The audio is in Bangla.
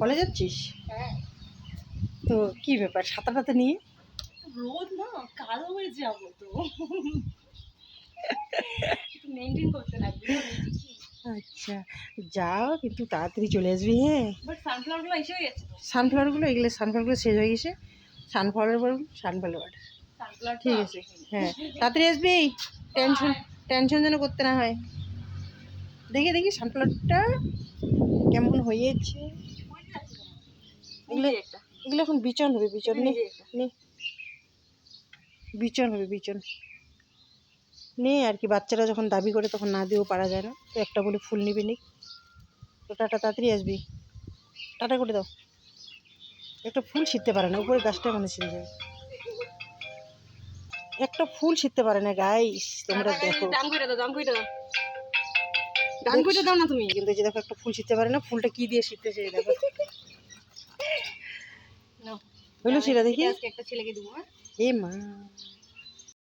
কলেজ যাচ্ছিস? হ্যাঁ। তো কি ব্যাপার সাঁতারটাতে নিয়ে? রোদ না, কালো হয়ে যাবো তো। মেনটেন করতে লাগবে। আচ্ছা, যাও কিন্তু তাড়াতাড়ি চলে আসবি। হ্যাঁ, বাট সানফ্লাওয়ারগুলো এসে গেছে তো। সানফ্লাওয়ারগুলো শেষ হয়ে গেছে। সানফ্লাওয়ার সানফ্লাওয়ার ঠিক আছে। হ্যাঁ, তাড়াতাড়ি আসবি। টেনশন টেনশন যেন করতে না হয়। দেখি সানফ্লাওয়ারটা কেমন হয়েছে। এগুলো এগুলো এখন বিচন হবে, বিচন নে নে বিচন হবে, বিচন নে আর কি। বাচ্চারা যখন দাবি করে তখন না দিয়েও পারা যায় না, তো একটা বলে ফুল নিবি নি। তো টাটা, তাড়াতাড়ি আসবি। টাটা করে দাও। একটা ফুল ছিঁড়তে পারে না, উপরে গাছটা মানে ছিঁড়ে যায়। একটা ফুল ছিঁড়তে পারে না গাইস, তোমরা দেখো। দাম কইটা দাও, দাম কইটা দাও। দাম কইটা দাও না তুমি। কিন্তু যে দেখো একটা ফুল ছিঁড়তে পারে না, ফুলটা কি দিয়ে ছিঁড়তেছে দেখো। নাও। হইলো সেটা দেখি। আজকে একটা ছেলেকে দেবো। এ মা।